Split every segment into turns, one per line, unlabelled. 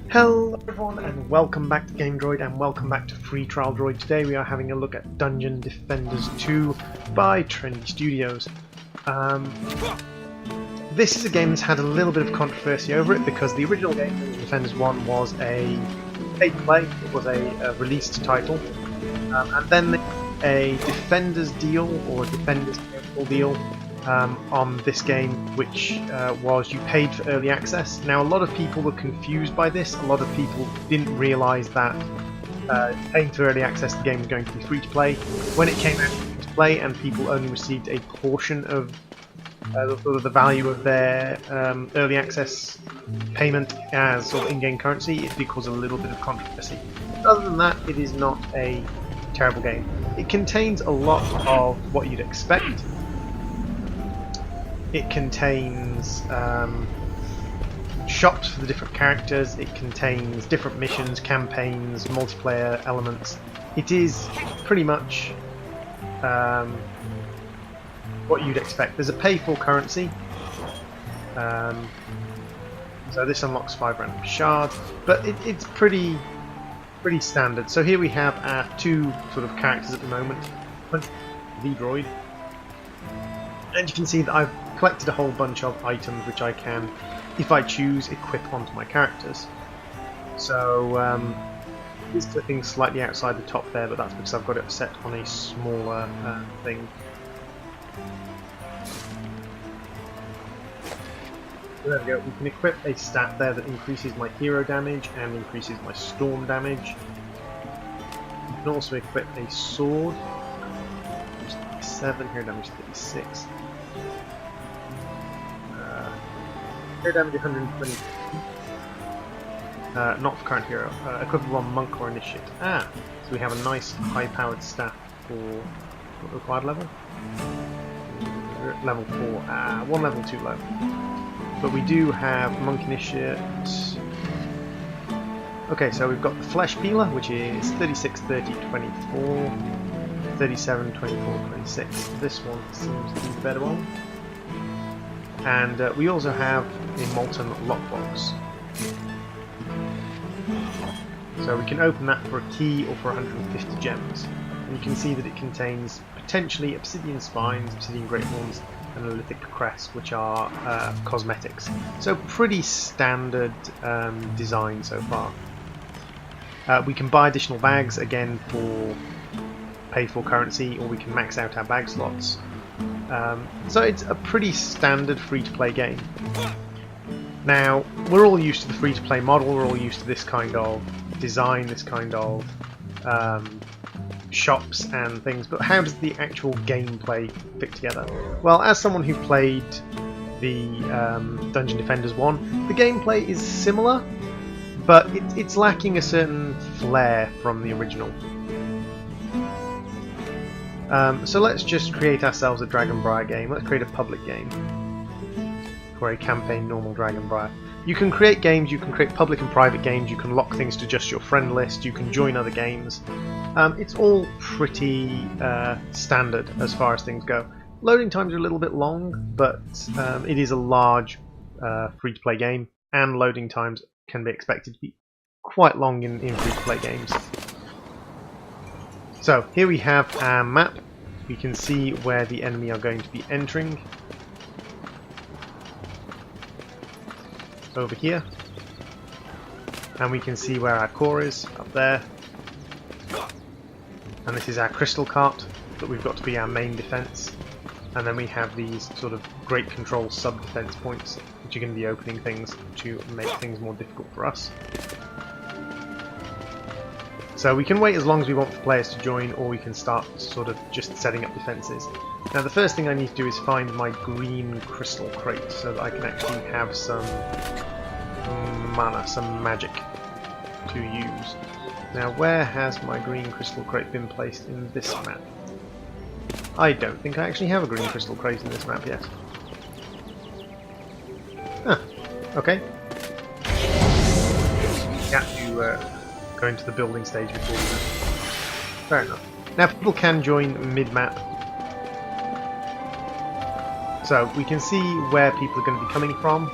Hello everyone and welcome back to Game Droid and welcome back to Free Trial Droid. Today we are having a look at Dungeon Defenders 2 by Trendy Studios. This is a game that's had a little bit of controversy over it because the original game, Dungeon Defenders 1, was a pay-to-play, it was a released title, and then a Defenders deal or a Defenders deal on this game, which was you paid for early access. Now, a lot of people were confused by this. A lot of people didn't realise that paying for early access, the game was going to be free to play. When it came out free to play, and people only received a portion of the value of their early access payment as sort of in-game currency, it did cause a little bit of controversy. Other than that, it is not a terrible game. It contains a lot of what you'd expect. It contains shops for the different characters, it contains different missions, campaigns, multiplayer elements. It is pretty much what you'd expect. There's a pay-for currency, so this unlocks 5 random shards, but it's pretty standard. So here we have our two sort of characters at the moment, the Droid, and you can see that I've collected a whole bunch of items which I can, if I choose, equip onto my characters. So this clipping slightly outside the top there, but that's because I've got it set on a smaller thing. So there we go, we can equip a stat there that increases my hero damage and increases my storm damage. You can also equip a sword, 7, hero damage 36. Hero damage 120. Not for current hero. Equivalent on monk or initiate. So we have a nice high-powered staff for what required level? Level 4. One level 2 low. But we do have monk initiate. Okay, so we've got the flesh peeler, which is 36, 30, 24, 37, 24, 26. This one seems to be the better one. And we also have a molten lockbox. So we can open that for a key or for 150 gems. And you can see that it contains potentially obsidian spines, obsidian great horns, and a lithic crest, which are cosmetics. So pretty standard design so far. We can buy additional bags, again for pay for currency, or we can max out our bag slots. So it's a pretty standard free-to-play game. Now, we're all used to the free-to-play model, we're all used to this kind of design, this kind of shops and things, but how does the actual gameplay fit together? Well, as someone who played the Dungeon Defenders 1, the gameplay is similar, but it's lacking a certain flair from the original. So let's just create ourselves a Dragonbriar game. Let's create a public game for a campaign normal Dragonbriar. You can create games, you can create public and private games, you can lock things to just your friend list, you can join other games. It's all pretty standard as far as things go. Loading times are a little bit long, but it is a large free-to-play game, and loading times can be expected to be quite long in free-to-play games. So here we have our map. We can see where the enemy are going to be entering. Over here. And we can see where our core is, up there. And this is our crystal cart that we've got to be our main defense. And then we have these sort of great control sub-defense points, which are going to be opening things to make things more difficult for us. So we can wait as long as we want for players to join, or we can start sort of just setting up defences. Now the first thing I need to do is find my green crystal crate, so that I can actually have some mana, some magic to use. Now where has my green crystal crate been placed in this map? I don't think I actually have a green crystal crate in this map yet. Okay. Yeah, you go into the building stage before you do. Fair enough. Now people can join mid-map. So we can see where people are going to be coming from.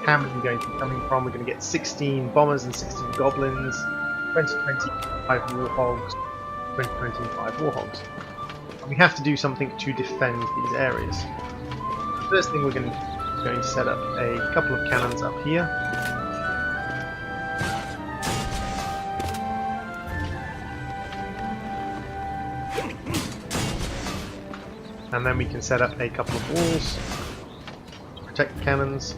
how many are going to be coming from. We're going to get 16 bombers and 16 goblins, 2025 warhogs, 2025 warhogs. And we have to do something to defend these areas. The first thing we're going to set up a couple of cannons up here. And then we can set up a couple of walls to protect the cannons.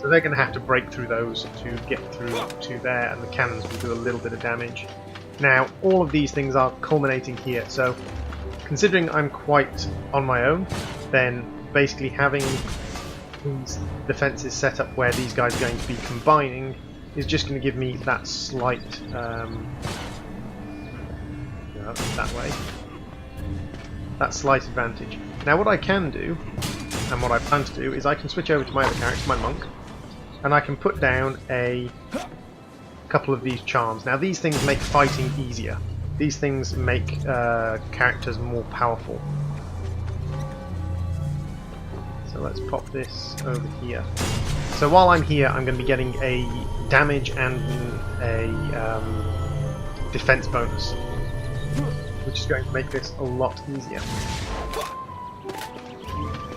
So they're going to have to break through those to get through to there, and the cannons will do a little bit of damage. Now, all of these things are culminating here, so considering I'm quite on my own, then basically having these defences set up where these guys are going to be combining is just going to give me that slight that way. That slight advantage. Now what I can do, and what I plan to do, is I can switch over to my other character, my monk, and I can put down a couple of these charms. Now these things make fighting easier. These things make characters more powerful. So let's pop this over here. So while I'm here, I'm going to be getting a damage and a defense bonus, which is going to make this a lot easier.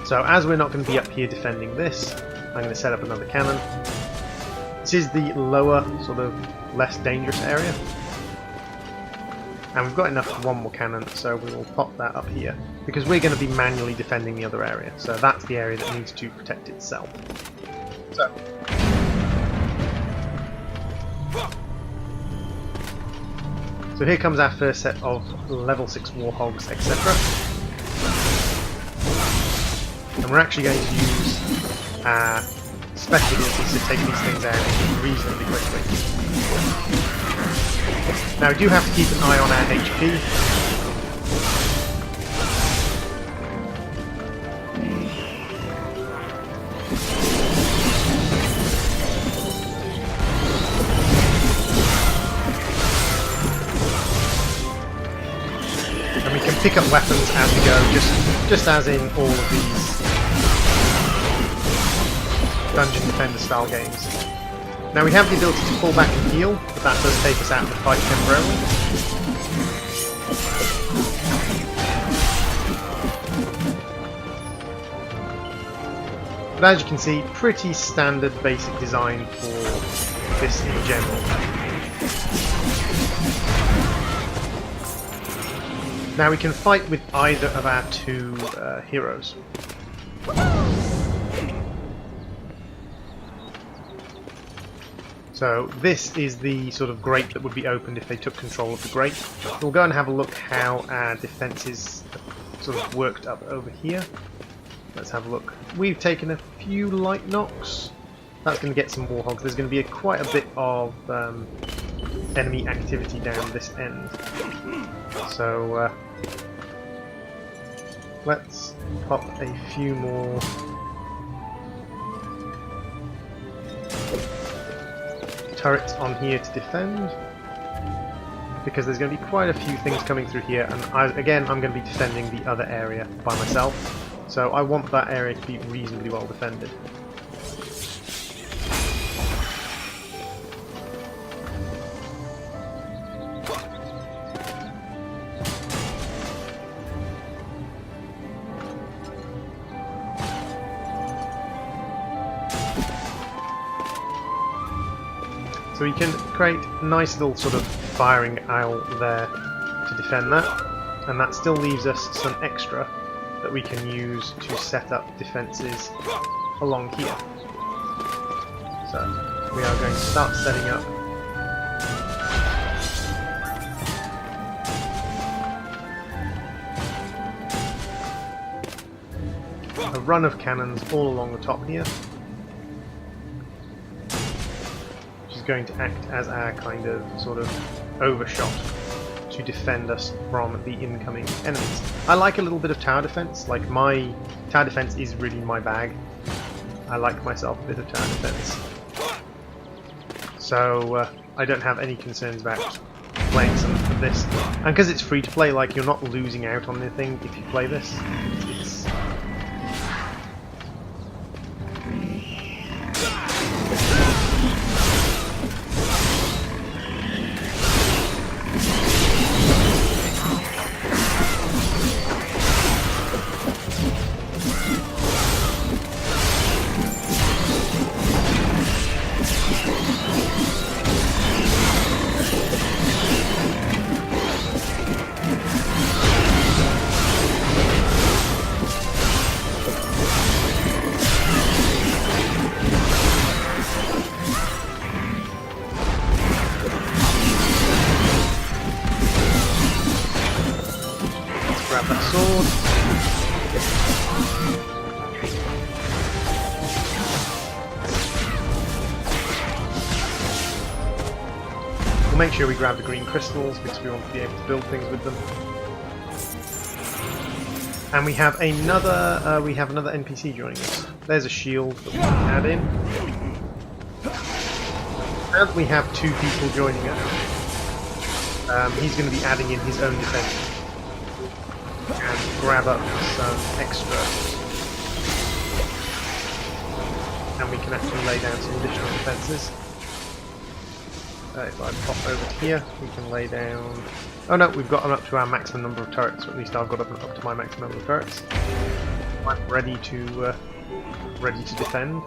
So as we're not going to be up here defending this, I'm going to set up another cannon. This is the lower, sort of less dangerous area. And we've got enough for one more cannon, so we will pop that up here, because we're going to be manually defending the other area. So that's the area that needs to protect itself. So here comes our first set of level 6 warhogs, etc. And we're actually going to use our special abilities to take these things out reasonably quickly. Now we do have to keep an eye on our HP. And we can pick up weapons as we go, just as in all of these Dungeon Defender style games. Now we have the ability to pull back and heal, but that does take us out of the fight temporarily. But as you can see, pretty standard basic design for this in general. Now we can fight with either of our two heroes. So this is the sort of grate that would be opened if they took control of the grate. We'll go and have a look how our defences sort of worked up over here. Let's have a look. We've taken a few light knocks. That's going to get some warhogs. There's going to be quite a bit of enemy activity down this end. So let's pop a few more turrets on here to defend, because there's going to be quite a few things coming through here, and again I'm going to be defending the other area by myself, so I want that area to be reasonably well defended. So we can create a nice little sort of firing aisle there to defend that, and that still leaves us some extra that we can use to set up defences along here. So we are going to start setting up a run of cannons all along the top here, going to act as our kind of sort of overshot to defend us from the incoming enemies. I like a little bit of tower defense. Like, my tower defense is really my bag. I like myself a bit of tower defense. So I don't have any concerns about playing some of this. And because it's free to play, like, you're not losing out on anything if you play this. We'll make sure we grab the green crystals because we want to be able to build things with them. And we have another NPC joining us. There's a shield that we can add in. And we have 2 people joining us. He's going to be adding in his own defense. And grab up some extra. And we can actually lay down some additional defences. If I pop over here, we can lay down... Oh no, we've got up to our maximum number of turrets, or at least I've got up to my maximum number of turrets. I'm ready to defend.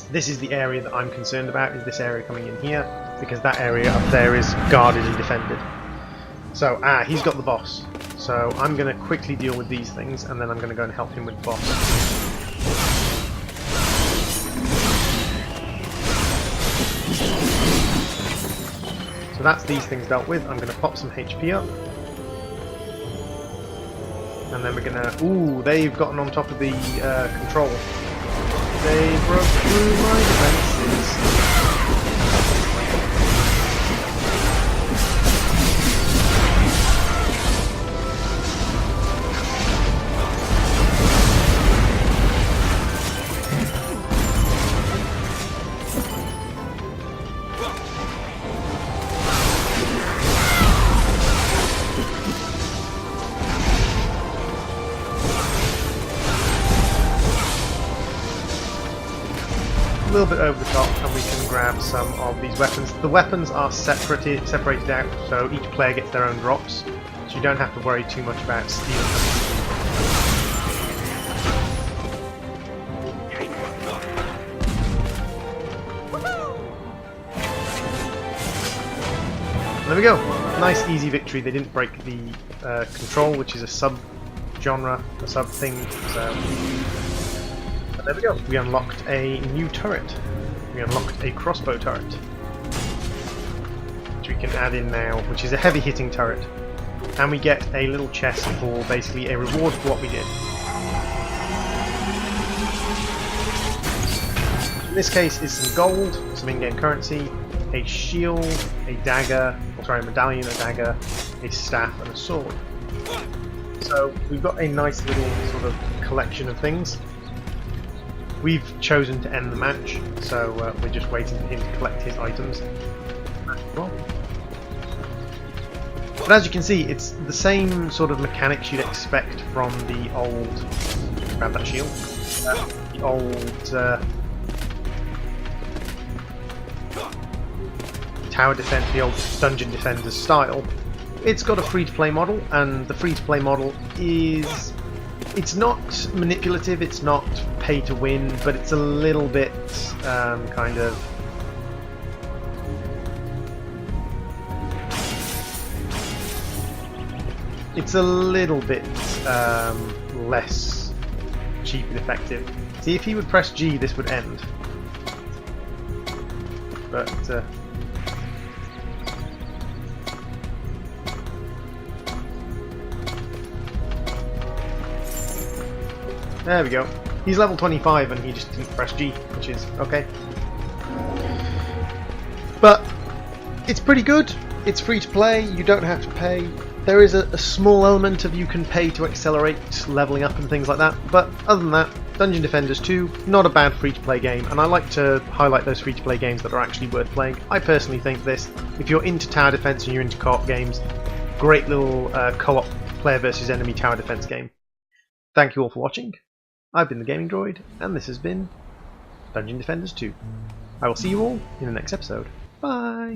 This is the area that I'm concerned about, is this area coming in here, because that area up there is guarded and defended. So, he's got the boss. So I'm going to quickly deal with these things, and then I'm going to go and help him with the boss. So that's these things dealt with. I'm going to pop some HP up. And then we're going to... Ooh, they've gotten on top of the control. They broke through my defences. A little bit over the top, and we can grab some of these weapons. The weapons are separated out, so each player gets their own drops, so you don't have to worry too much about stealing them. There we go. Nice easy victory. They didn't break the control, which is a sub-genre, a sub-thing, so... There we go. We unlocked a new turret. We unlocked a crossbow turret, which we can add in now, which is a heavy hitting turret. And we get a little chest for basically a reward for what we did. In this case is some gold, some in-game currency, a shield, a dagger, or sorry, a medallion, a dagger, a staff and a sword. So we've got a nice little sort of collection of things. We've chosen to end the match, so we're just waiting for him to collect his items. But as you can see, it's the same sort of mechanics you'd expect from the old... Grab that shield. The old tower defense, the old dungeon defenders style. It's got a free-to-play model, and the free-to-play model is... It's not manipulative, it's not pay to win, but it's a little bit kind of... It's a little bit less cheap and effective. See, if he would press G, this would end. But... There we go. He's level 25 and he just didn't press G, which is okay. But it's pretty good. It's free to play. You don't have to pay. There is a small element of you can pay to accelerate leveling up and things like that. But other than that, Dungeon Defenders 2, not a bad free to play game. And I like to highlight those free to play games that are actually worth playing. I personally think this, if you're into tower defense and you're into co-op games, great little co-op player versus enemy tower defense game. Thank you all for watching. I've been the Gaming Droid, and this has been Dungeon Defenders 2. I will see you all in the next episode. Bye!